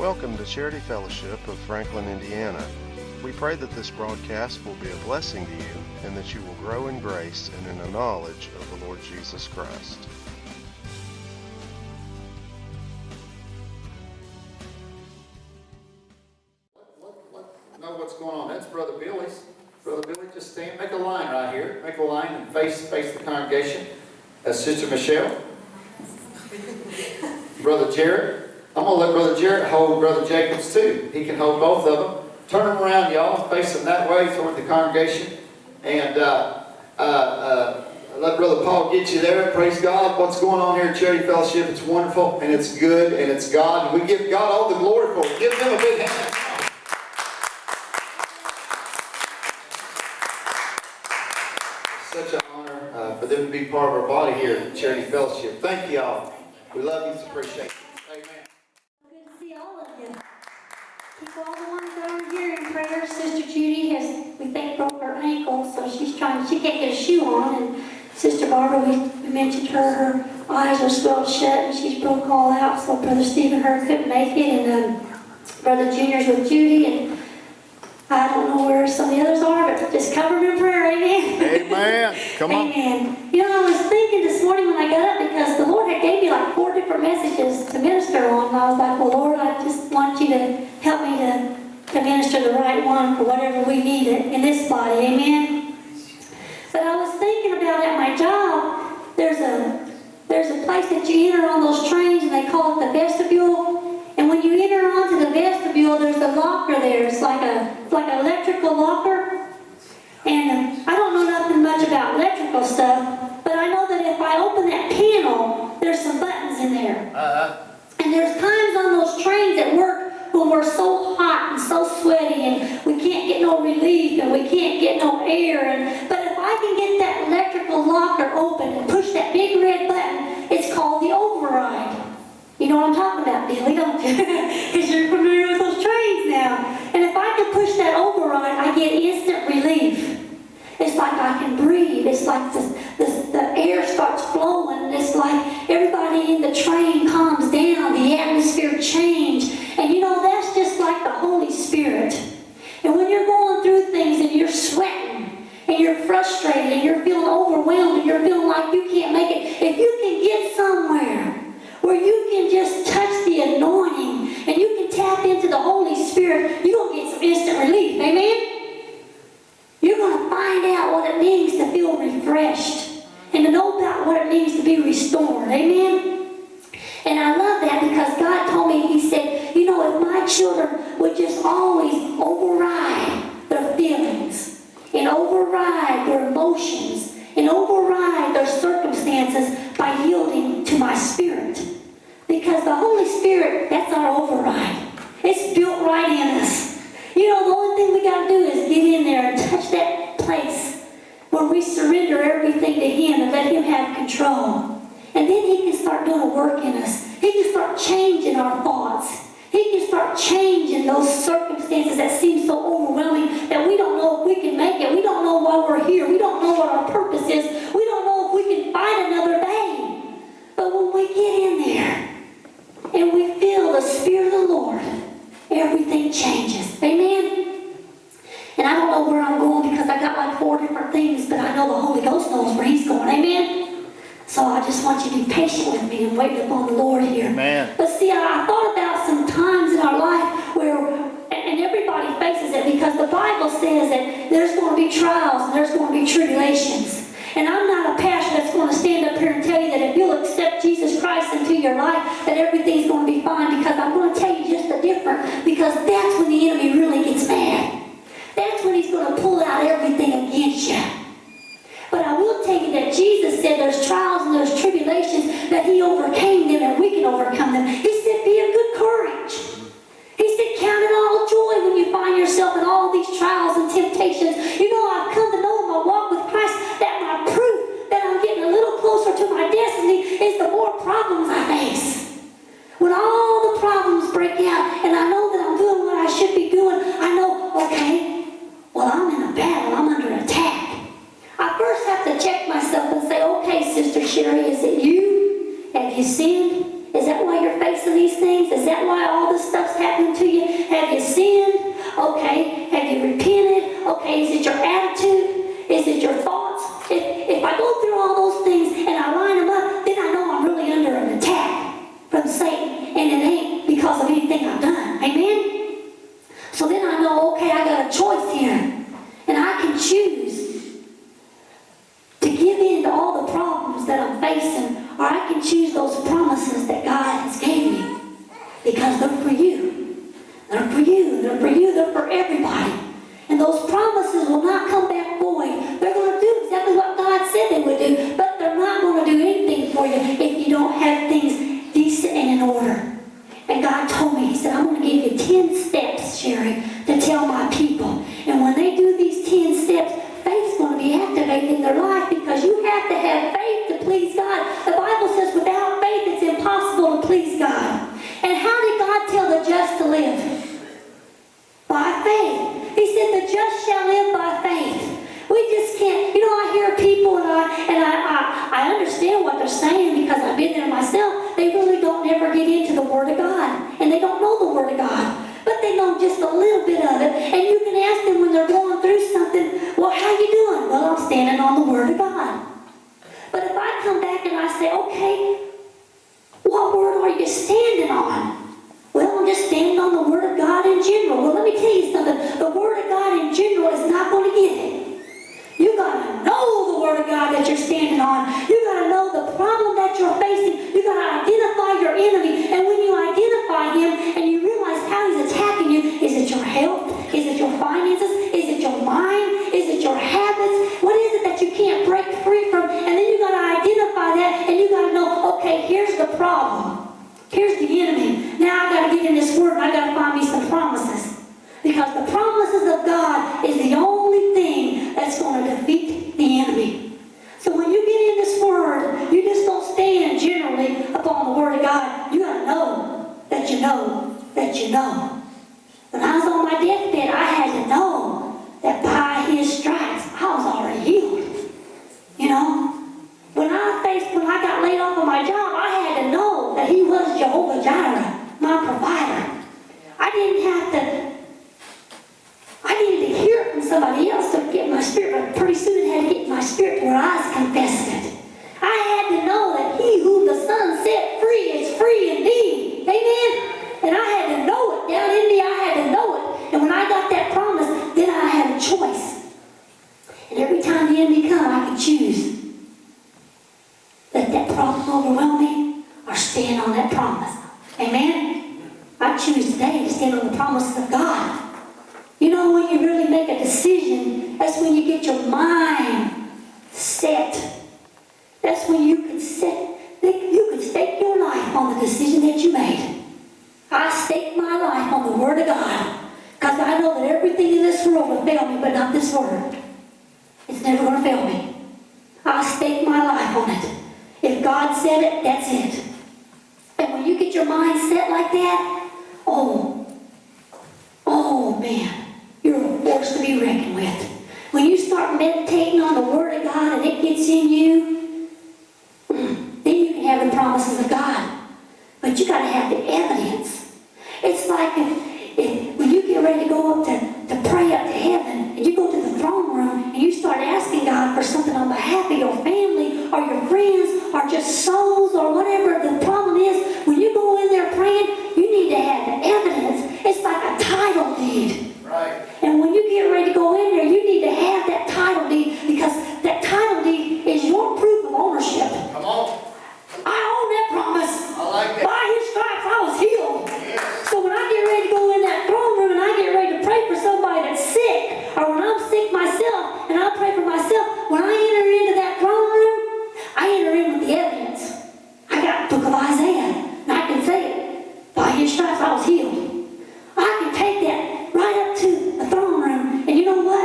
Welcome to Charity Fellowship of Franklin, Indiana. We pray that this broadcast will be a blessing to you and that you will grow in grace and in the knowledge of the Lord Jesus Christ. Know what's going on. That's Brother Billy's. Brother Billy, just stand, make a line right here. Make a line and face the congregation. That's Sister Michelle. Brother Jared. I'm going to let Brother Jared hold Brother Jacobs too. He can hold both of them. Turn them around, y'all. Face them that way toward the congregation. And let Brother Paul get you there. Praise God. What's going on here at Charity Fellowship? It's wonderful and it's good and it's God. And we give God all the glory for it. Give them a big hand. Such an honor for them to be part of our body here at Charity Fellowship. Thank you all. We love you and appreciate you. Amen. Good to see all of you. Keep all the ones that are here in prayer. Sister Judy has, we think, broke her ankle, so she can't get a shoe on. And Sister Barbara, we mentioned her eyes are swelled shut and she's broke all out. So Brother Stephen, her couldn't make it, and Brother Junior's with Judy, and I don't know where some of the others are, but just cover them in prayer, amen? Amen. Come on. Amen. You know, I was thinking this morning when I got up, because the Lord had gave me like 4 different messages to minister on, and I was like, well, Lord, I just want you to help me to minister the right one for whatever we need in this body, amen? But I was thinking about at my job, there's a place that you enter on those trains, and they call it the vestibule. And when you enter onto the vestibule, there's a locker there. It's like an electrical locker. And I don't know nothing much about electrical stuff, but I know that if I open that panel, there's some buttons in there. And there's times on those trains at work when we're so hot and so sweaty and we can't get no relief and we can't get no air. But if I can get that electrical locker open and push that big red button, it's called the override. You know what I'm talking about, Billy, don't you? Because you're familiar with those trains now. And if I can push that override, I get instant relief. It's like I can breathe. It's like the air starts flowing. It's like everybody in the train calms down. The atmosphere change. And you know, that's just like the Holy Spirit. And when you're going through things and you're sweating and you're frustrated and you're feeling overwhelmed and you're feeling like you can't make it, if you can get somewhere where you can just touch the anointing and you can tap into the Holy Spirit, you're going to get some instant relief. Amen? You're going to find out what it means to feel refreshed and to know about what it means to be restored. Amen? And I love that because God told me, He said, you know, if my children would just always override their feelings and override their emotions and override their circumstances by yielding to my Spirit. Because the Holy Spirit, that's our override. It's built right in us. You know, the only thing we got to do is get in there and touch that place where we surrender everything to Him and let Him have control. And then He can start doing a work in us. He can start changing our thoughts. He can start changing those circumstances that seem so overwhelming that we don't know if we can make it. We don't know why we're here. We don't know what our purpose is. We don't know if we can fight another day. But when we get in there and we feel the Spirit of the Lord, everything changes. Amen? And I don't know where I'm going because I got like 4 different things, but I know the Holy Ghost knows where He's going. Amen? So I just want you to be patient with me and wait upon the Lord here. Amen. But see, I thought about some times in our life where, and everybody faces it, because the Bible says that there's going to be trials and there's going to be tribulations. And I'm not a pastor that's going to stand up here and tell you that if you'll accept Jesus Christ into your life, that everything's going to be fine, because I'm going to tell you just the different, because that's when the enemy really gets mad. That's when he's going to pull out everything against you. But I will tell you that Jesus said there's trials and there's tribulations, that He overcame them and we can overcome them. He said, be of good courage. He said, count it all joy when you find yourself in all these trials and temptations. You know, I've come to know in my walk with Christ that my proof that I'm getting a little closer to my destiny is the more problems I face. When all the problems break out and I know that I'm doing what I should be doing, I know, okay, well, I'm in a battle. I'm under attack. I first have to check myself and say, okay, Sister Sherry, is it you? Have you sinned? Is that why you're facing facing these things? Is that why all this stuff's happening to you? Have you sinned? Okay. Have you repented? Okay. Is it your attitude? Is it your thoughts? If I go through all those things and I line them up, then I know I'm really under an attack from Satan, and it ain't because of anything I've done. Amen? So then I know, okay, I got a choice here, and I can choose to give in to all the problems that I'm facing, or I can choose those promises that God has gave me, because they're for you. They're for you. They're for you. They're for everybody. And those promises will not come back void. They're going to do exactly what God said they would do, but they're not going to do anything for you if you don't have things decent and in order. And God told me, He said, I'm going to give you 10 steps, Sherry, to tell my people. And when they do these 10 steps, faith's going to be activated in their life, because you have to have faith to please God. The Bible says without faith it's impossible to please God. And how did God tell the just to live? By faith. He said the just shall live by faith. We just can't, I hear people and I understand what they're saying, because I've been there myself. They really don't ever get into the Word of God. And they don't know the Word of God. But they know just a little bit of it. And you can ask them when they're going through something, well, how you doing? Well, I'm standing on the Word of God. But if I come back and I say, okay, what Word are you standing on? Well, I'm just standing on the Word of God in general. Well, let me tell you something. The Word of God in general is not going to get it. You got to know the Word of God that you're standing on. You got to know the problem that you're facing. You got to identify your enemy. And when you identify him and you realize how he's attacking you, is it your health? Is it your finances? Is it your mind? Is it your habits? What is it that you can't break free from? And then you got to identify that, and you got to know, okay, here's the problem. Here's the enemy. Now I got to get in this Word, and I got to find me some promises. Because the promises of God is the only thing that's going to defeat the enemy. So when you get in this Word, you just don't stand generally upon the Word of God. You got to know that you know that you know. When I was on my deathbed, I had to know that by His stripes, I was already healed. When I got laid off of my job, I had to know that He was Jehovah Jireh, my provider. I needed to hear it from somebody else to get my spirit, but pretty soon it had to get my spirit to where I was confessing it. I had to know that He whom the Son set free is free indeed. Amen? And I had to know it. Down in me, I had to know it. And when I got that promise, then I had a choice. And every time the enemy come, I could choose. Let that problem overwhelm me, or stand on that promise. Amen? I choose today to stand on the promises of God. When you really make a decision, that's when you get your mind set. That's when you can stake your life on the decision that you made. I stake my life on the Word of God, because I know that everything in this world will fail me, but not this Word. It's never going to fail me. I stake my life on it. If God said it, that's it. And when you get your mind set like that, oh man, you're a force to be reckoned with. When you start meditating on the Word of God and it gets in you, then you can have the promises of God. But you got to have the evidence. It's like when you get ready to go up to pray up to heaven, and you go to the throne room and you start asking God for something on behalf of your family or your friends or just souls or whatever the problem is, when you go in there praying, you need to have the evidence. It's like a title deed. Right. And when you get ready to go in there, you need to have that title deed, because that title deed is your proof of ownership. Come on. I own that promise. I like that. By His stripes, I was healed. Yes. So when I get ready to go in that throne room and I get ready to pray for somebody that's sick, or when I'm sick myself and I pray for myself, when I enter into that throne room, I enter in with the evidence. I got the book of Isaiah, and I can say it. By His stripes, I was healed. I can take that right up to the throne room, and you know what?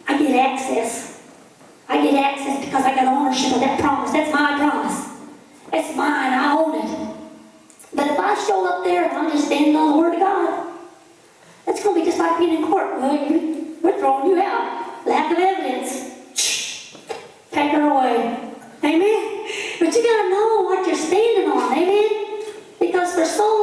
I get access. I get access because I got ownership of that promise. That's my promise. It's mine. I own it. But if I show up there and I'm just standing on the Word of God, that's going to be just like being in court. Well, we're throwing you out. Lack of evidence. Take her away. Amen? But you got to know what you're standing on. Amen? Because for so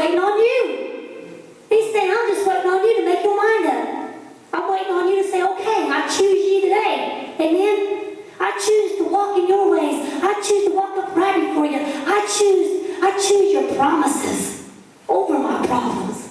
waiting on you. He's saying, I'm just waiting on you to make your mind up. I'm waiting on you to say, okay, I choose you today. Amen? I choose to walk in your ways. I choose to walk upright before you. I choose your promises over my problems.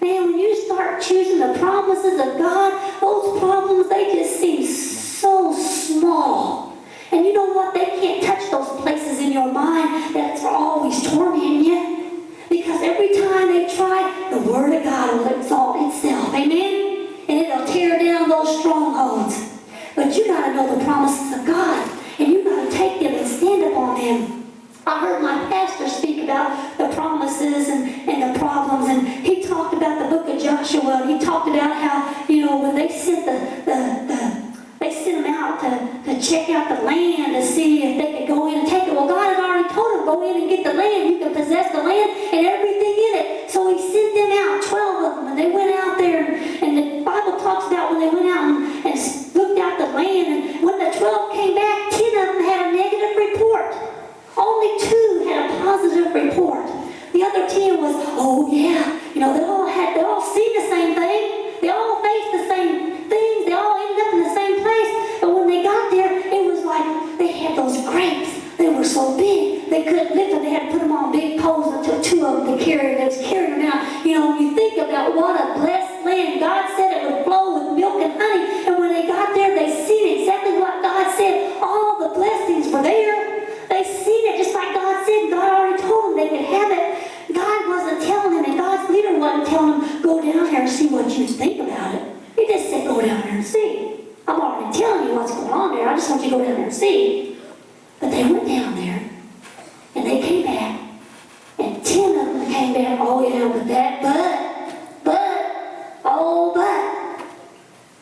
Man, when you start choosing the promises of God, those problems, they just seem so small. And you know what? They can't touch those places in your mind that's always tormenting you. Because every time they try, the Word of God will exalt itself. Amen? And it'll tear down those strongholds. But you got to know the promises of God. And you got to take them and stand upon them. I heard my pastor speak about the promises and the problems, and he talked about the book of Joshua, and he talked about how, you know, when they sent they sent them out to check out the land to see if they could go in and take it. Well, God had already told them, go in and get the land. You can possess the land and everything in it. So he sent them out, 12 of them, and they went out there, and the Bible talks about when they went out and looked out the land, and when the 12 came back, 10 of them had a negative report. Only 2 had a positive report. The other 10 was, oh yeah, you know, they all seen the same thing. They all faced the same things. They all ended up in the same place. But when they got there, it was like they had those grapes. They were so big, they couldn't lift them. They had to put them on big poles until 2 of them could carry them. They was carrying them out. You know, when you think about what a blessed land. God said it would flow with milk and honey. And when they got there, they seen exactly what God said. All the blessings were there. They seen it just like God said. God already told them they could have it. God wasn't telling them, and God's leader wasn't telling them, go down there and see what you think about it. He just said, go down there and see. I'm already telling you what's going on there. I just want you to go down there and see. But they went down there, and they came back, and 10 of them came back, oh yeah, with that,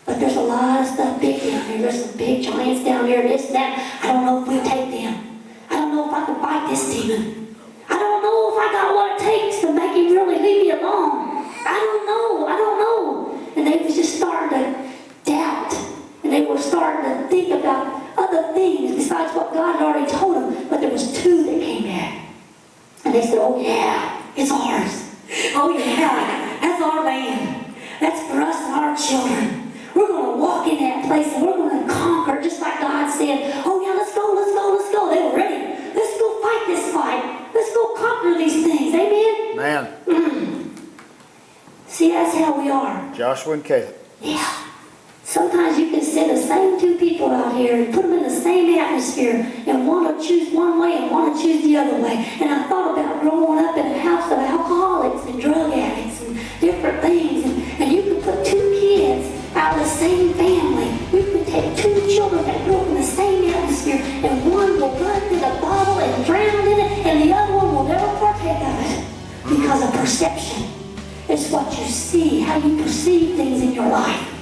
but there's a lot of stuff big down there. There's some big giants down there, this and that. I don't know if we take them. I don't know if I can fight this demon. I don't know if I got what it takes to make him really leave me alone. I don't know. And they was just starting to doubt. And they were starting to think about other things besides what God had already told them. But there was 2 that came back. And they said, oh yeah, it's ours. Oh yeah, that's our land. That's for us and our children. We're going to walk in that place and we're going to conquer just like God said. Oh yeah, let's go. They were ready. Let's go fight this fight. Let's go conquer these things. Amen? Man. See, that's how we are. Joshua and Caleb. Yeah. Sometimes you can send the same 2 people out here and put them in the same atmosphere and want to choose one way and want to choose the other way. And I thought about growing up in a house of alcoholics and drug addicts and different things. And you can put 2 kids out of the same family. You can take 2 children that grew up in the same atmosphere, and one will run to the bottle and drown in it, and the other one will never partake of it because of perception. It's what you see, how you perceive things in your life.